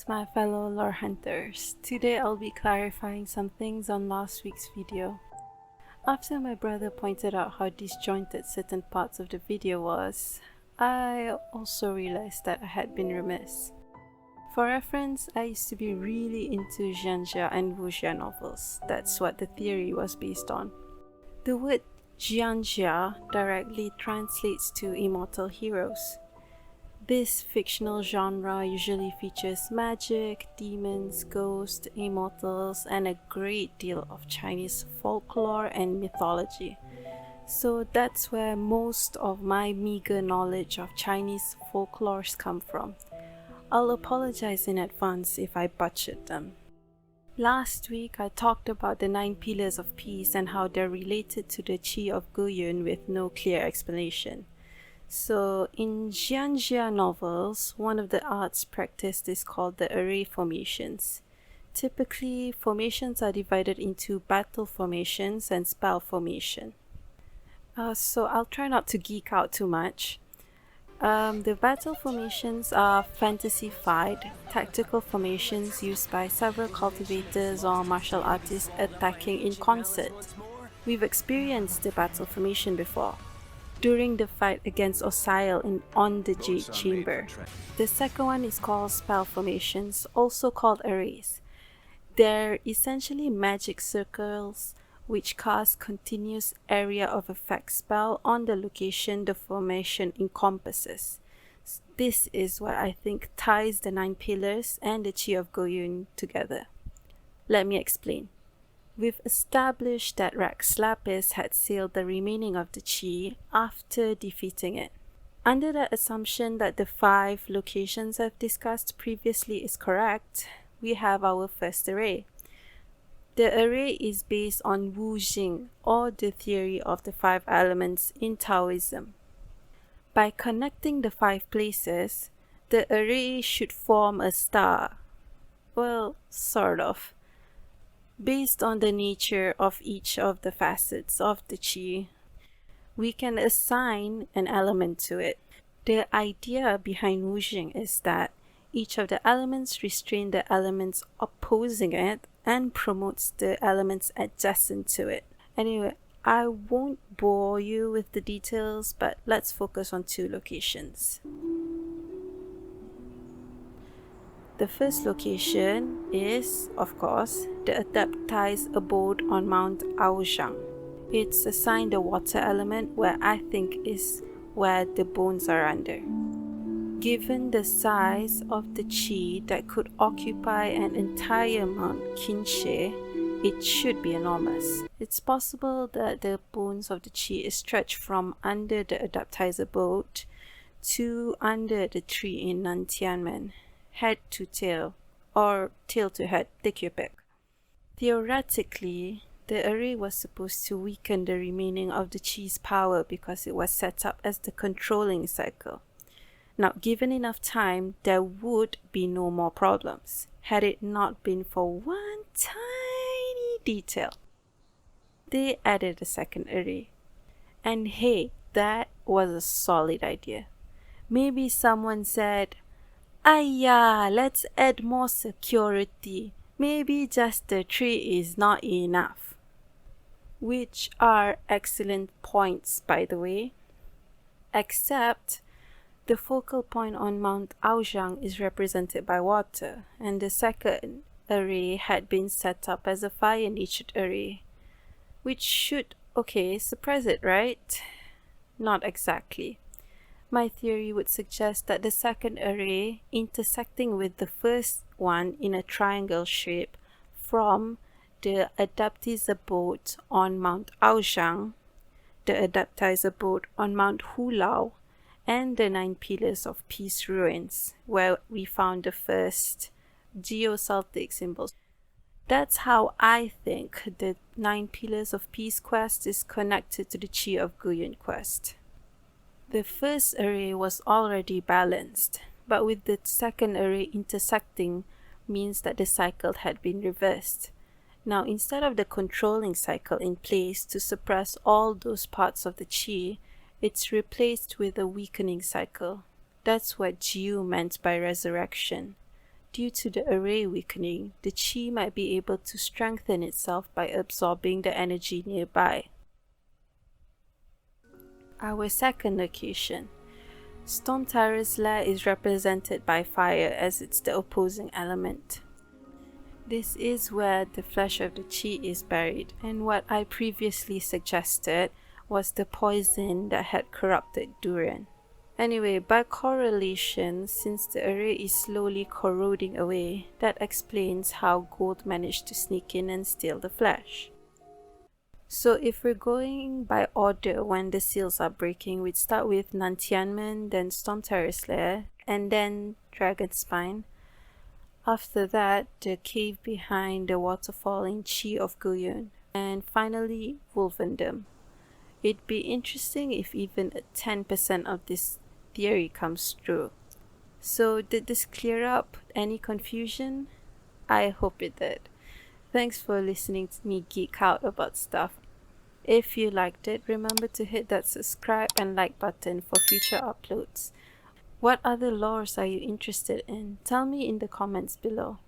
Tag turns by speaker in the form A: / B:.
A: my fellow lore hunters. Today I'll be clarifying some things on last week's video. After my brother pointed out how disjointed certain parts of the video was, I also realized that I had been remiss. For reference, I used to be really into Jianxia and wuxia novels. That's what the theory was based on. The word Jianxia directly translates to immortal heroes. This fictional genre usually features magic, demons, ghosts, immortals, and a great deal of Chinese folklore and mythology. So that's where most of my meager knowledge of Chinese folklores come from. I'll apologize in advance if I butchered them. Last week I talked about the 9 pillars of peace and how they're related to the Qi of Guyun with no clear explanation. So in Jianxia novels, one of the arts practiced is called the array formations. Typically, formations are divided into battle formations and spell formation. So I'll try not to geek out too much. The battle formations are fantasy-fied, tactical formations used by several cultivators or martial artists attacking in concert. We've experienced the battle formation before, during the fight against Osial on the Jade Chamber. The second one is called spell formations, also called arrays. They're essentially magic circles which cast continuous area of effect spell on the location the formation encompasses. This is what I think ties the 9 pillars and the Qi of Guyun together. Let me explain. We've established that Rex Lapis had sealed the remaining of the Qi after defeating it. Under the assumption that the 5 locations I've discussed previously is correct, we have our first array. The array is based on Wu Jing, or the theory of the 5 elements in Taoism. By connecting the 5 places, the array should form a star. Well, sort of. Based on the nature of each of the facets of the Qi, we can assign an element to it. The idea behind Wujing is that each of the elements restrain the elements opposing it and promotes the elements adjacent to it. Anyway, I won't bore you with the details, but let's focus on 2 locations. The first location is, of course, the Adepti's abode on Mount Aozhang. It's assigned the water element, where I think is where the bones are under. Given the size of the Qi that could occupy an entire Mount Qinshe, it should be enormous. It's possible that the bones of the Qi is stretched from under the Adepti's abode to under the tree in Nantianmen, head to tail, or tail to head, take your pick. Theoretically, the array was supposed to weaken the remaining of the Qi's power because it was set up as the controlling cycle. Now, given enough time, there would be no more problems, had it not been for one tiny detail. They added a second array. And hey, that was a solid idea. Maybe someone said, "Aiya, let's add more security. Maybe just the tree is not enough." Which are excellent points, by the way. Except the focal point on Mount Aozhang is represented by water, and the second array had been set up as a fire-natured array, which should, suppress it, right? Not exactly. My theory would suggest that the second array intersecting with the first one in a triangle shape from the Adepti's abode on Mount Aozhang, the Adepti's abode on Mount Hulao, and the 9 pillars of peace ruins, where we found the first Geo-Celtic symbols. That's how I think the 9 pillars of peace quest is connected to the Qi of Guyun quest. The first array was already balanced, but with the second array intersecting means that the cycle had been reversed. Now, instead of the controlling cycle in place to suppress all those parts of the Qi, it's replaced with a weakening cycle. That's what Jiu meant by resurrection. due to the array weakening, the chi might be able to strengthen itself by absorbing the energy nearby. Our second location. Storm Terra's lair is represented by fire as it's the opposing element. This is where the flesh of the chi is buried, and what I previously suggested was the poison that had corrupted Duran. Anyway, by correlation, since the array is slowly corroding away, that explains how gold managed to sneak in and steal the flesh. So if we're going by order when the seals are breaking, we'd start with Nantianmen, then Storm Terra's lair, and then Dragon Spine. After that, the cave behind the waterfall in Chi of Guyun, and finally Wolvendom. It'd be interesting if even 10% of this theory comes true. So did this clear up any confusion? I hope it did. Thanks for listening to me geek out about stuff. If you liked it, remember to hit that subscribe and like button for future uploads. What other lores are you interested in? Tell me in the comments below.